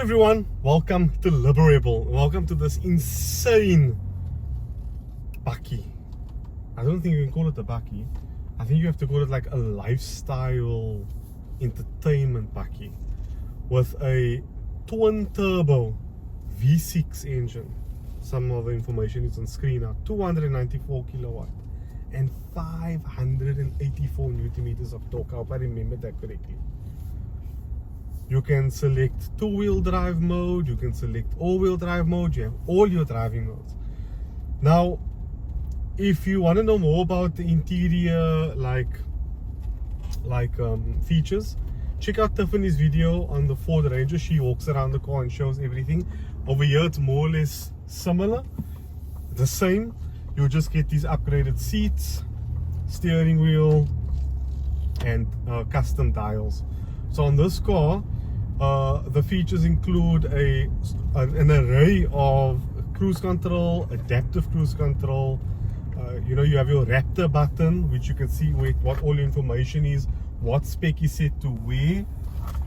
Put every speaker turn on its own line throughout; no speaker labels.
everyone, welcome to Liberable. Welcome to this insane bakkie. I don't think you can call it a bakkie. I think you have to call it like a lifestyle entertainment bakkie with a twin turbo V6 engine. Some of the information is on screen now. 294 kilowatt and 584 Newton meters of torque. I hope I remember that correctly. You can select two-wheel drive mode, you can select all-wheel drive mode, you have all your driving modes. Now, if you want to know more about the interior features, check out Tiffany's video on the Ford Ranger. She walks around the car and shows everything. Over here it's more or less similar, the same. You just get these upgraded seats, steering wheel, and custom dials. So on this car, the features include an array of cruise control, adaptive cruise control. You have your Raptor button, which you can see what all your information is, what spec is set to where.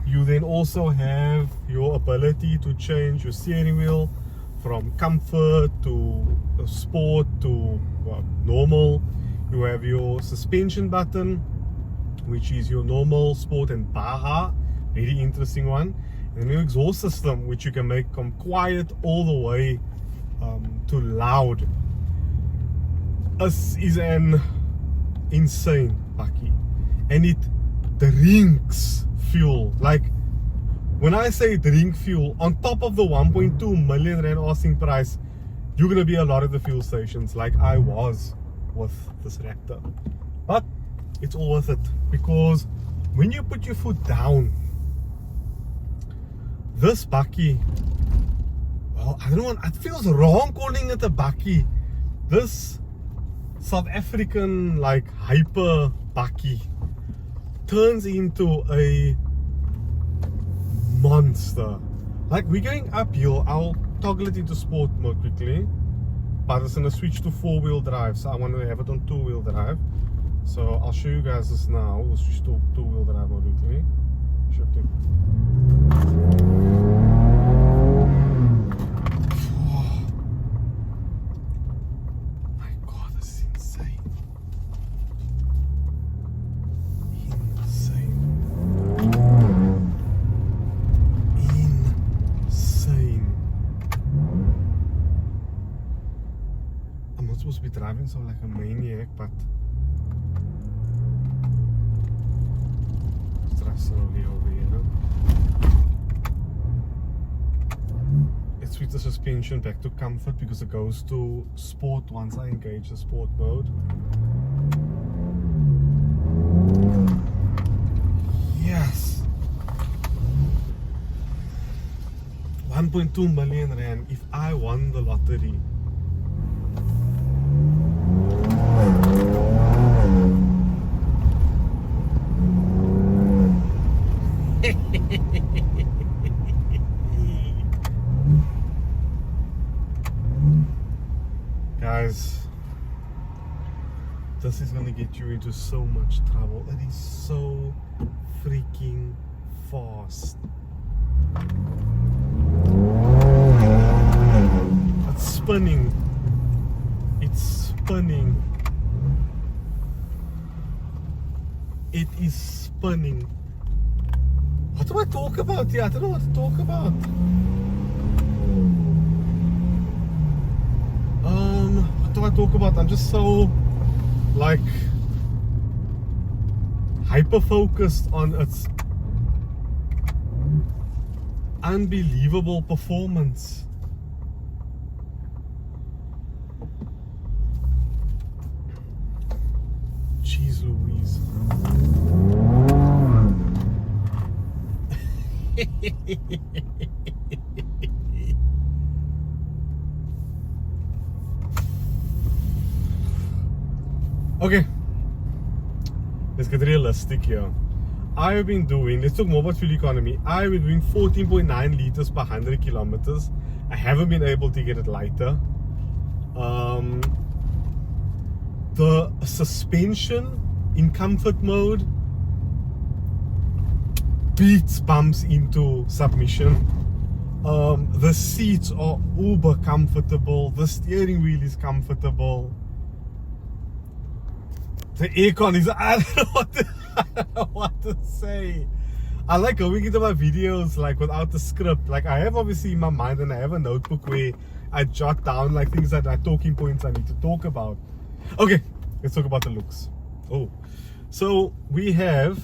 You then also have your ability to change your steering wheel from comfort to sport to normal. You have your suspension button, which is your normal, sport, and Baja. Very interesting one. And then your exhaust system, which you can make from quiet all the way to loud. This is an insane bakkie, and it drinks fuel. Like, when I say drink fuel, on top of the 1.2 million rand asking price, you're gonna be a lot of the fuel stations, like I was with this Raptor. But it's all worth it, because when you put your foot down, this bakkie, well, I don't know, it feels wrong calling it a bakkie. This South African hyper bakkie turns into a monster. Like, we're going uphill. I'll toggle it into sport mode quickly, but it's gonna switch to 4-wheel drive, so I want to have it on 2-wheel drive. So I'll show you guys this now. We'll switch to 2-wheel drive mode quickly. Shifting. Oh my god, this is insane. Insane. I'm not supposed to be driving so like a maniac, but slowly over here. It switches the suspension back to comfort because it goes to sport once I engage the sport mode. Yes! 1.2 million rand if I won the lottery. Guys, this is gonna get you into so much trouble. It is so freaking fast. It's spinning. It's spinning. It is spinning. What do I talk about here? I don't know what to talk about. What do I talk about? I'm just so hyper focused on its unbelievable performance. Jeez Louise. Okay, let's get realistic here. I have been doing, let's talk more about fuel economy. I've been doing 14.9 liters per 100 kilometers. I haven't been able to get it lighter. The suspension in comfort mode beats bumps into submission. The seats are uber comfortable. The steering wheel is comfortable. The aircon is, I don't know what to say. I like going into my videos like without the script. Like I have obviously in my mind, and I have a notebook where I jot down like things that are talking points I need to talk about. Okay, let's talk about the looks. Oh, so we have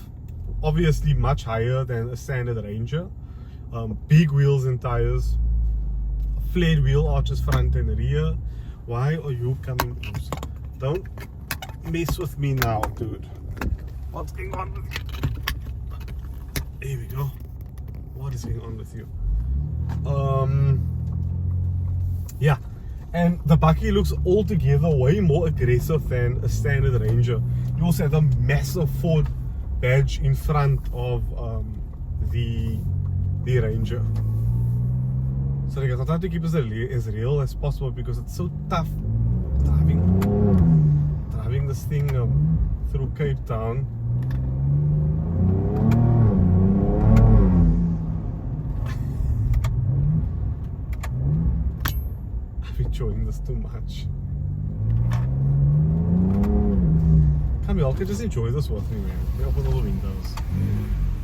obviously much higher than a standard Ranger. Big wheels and tires, flared wheel arches front and rear. Why are you coming close? Don't mess with me now, dude. What's going on with you? There we go. What is going on with you? Yeah, and the bakkie looks altogether way more aggressive than a standard Ranger. You also have a massive Ford badge in front of the Ranger. So guys, I try to keep it as real as possible because it's so tough driving this thing through Cape Town. I'm enjoying this too much. Come here, I can just enjoy this with me, man. Let me open all the windows.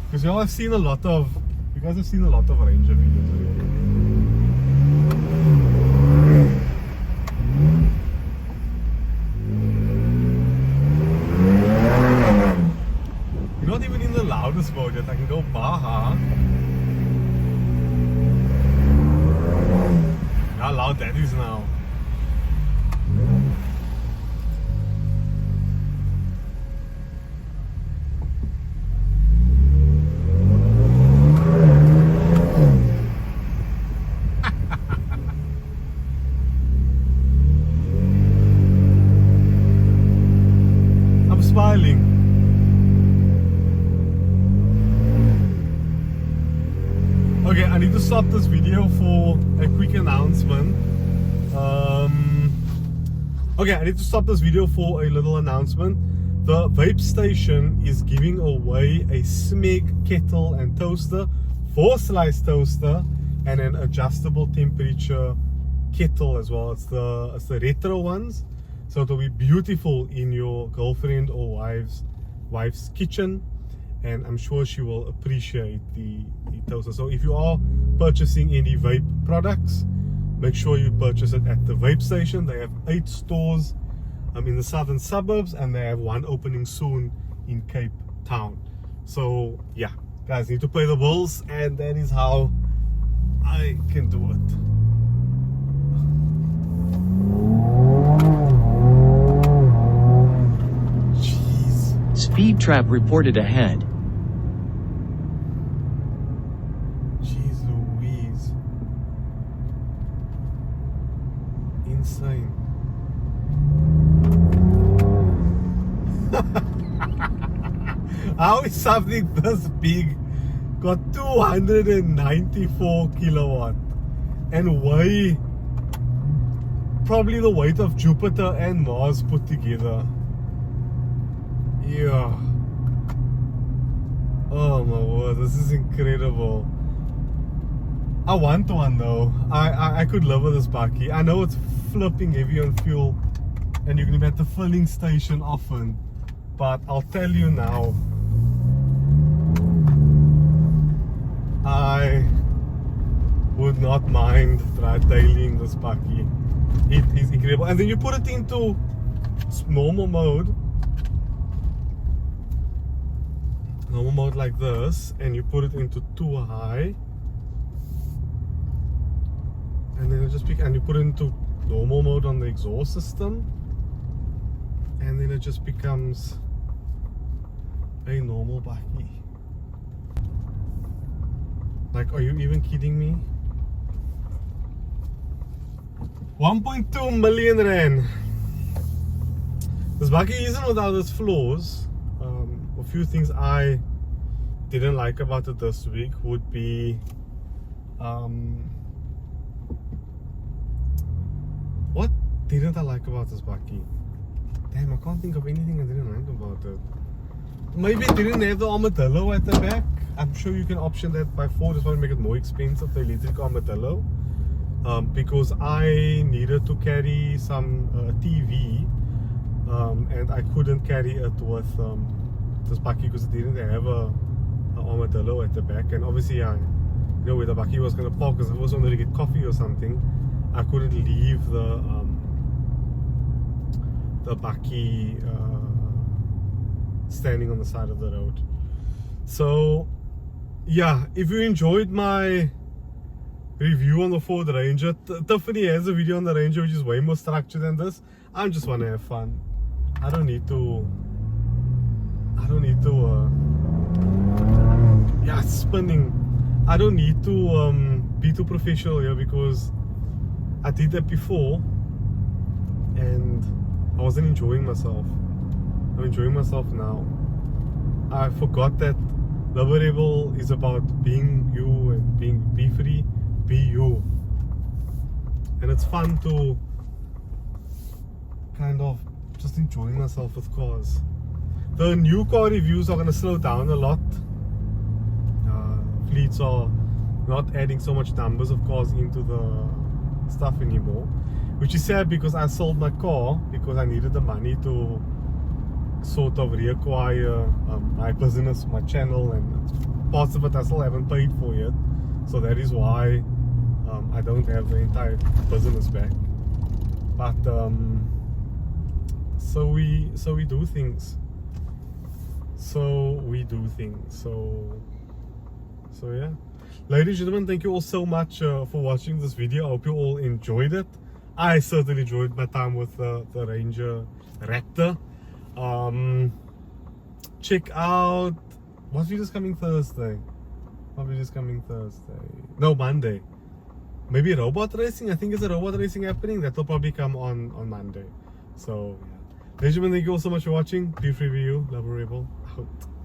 Because you guys have seen a lot of Ranger videos already. You're not even in the loudest mode yet. I can go Baja. How loud that is now. I'm smiling. Okay, I need to stop this video for a quick announcement. Okay, I need to stop this video for a little announcement. The VapeStation is giving away a Smeg kettle and toaster, 4-slice toaster, and an adjustable temperature kettle as well. It's the retro ones, so it'll be beautiful in your girlfriend or wife's kitchen. And I'm sure she will appreciate the toaster. So if you are purchasing any vape products, make sure you purchase it at the VapeStation. They have 8 stores in the southern suburbs, and they have one opening soon in Cape Town. So yeah, guys, need to pay the bills, and that is how I can do it. Jeez.
Speed trap reported ahead.
Insane. How is something this big got 294 kilowatt and weigh probably the weight of Jupiter and Mars put together? Yeah. Oh my word, this is incredible. I want one though. I could live with this bakkie. I know it's flipping heavy on fuel and you're gonna be at the filling station often, but I'll tell you now, I would not mind tailing this bakkie. It is incredible. And then you put it into normal mode like this, and you put it into 2 high, and then you put it into normal mode on the exhaust system, and then it just becomes a normal bakkie. Like, are you even kidding me? 1.2 million rand. This bakkie isn't without its flaws. A few things I didn't like about it this week would be what didn't I like about this bakkie? Damn, I can't think of anything I didn't like about it. Maybe it didn't have the armadillo at the back. I'm sure you can option that by Ford. Just want to make it more expensive, the electric armadillo, because I needed to carry some TV, and I couldn't carry it with this bakkie because it didn't have a armadillo at the back. And obviously, you know, where the bakkie was going to park, because I was going to get coffee or something, I couldn't leave the bakkie standing on the side of the road. So yeah, if you enjoyed my review on the Ford Ranger, Tiffany has a video on the Ranger which is way more structured than this. I just want to have fun. I don't need to yeah, spinning. I don't need to be too professional here, because I did that before and I wasn't enjoying myself. I'm enjoying myself now. I forgot that Bellville is about being you and be free, be you. And it's fun to kind of just enjoying myself with cars. The new car reviews are going to slow down a lot. Fleets are not adding so much numbers of cars into the stuff anymore, which is sad, because I sold my car because I needed the money to sort of reacquire my business, my channel, and parts of it I still haven't paid for yet. So that is why I don't have the entire business back. But so we do things. So yeah, ladies and gentlemen, thank you all so much for watching this video. I hope you all enjoyed it. I certainly enjoyed my time with the Ranger Raptor. Check out what video's coming Thursday. No, Monday. Maybe robot racing. I think it's a robot racing happening. That will probably come on Monday. So yeah, ladies and gentlemen, thank you all so much for watching. Be free, be you. Love a rebel. Out.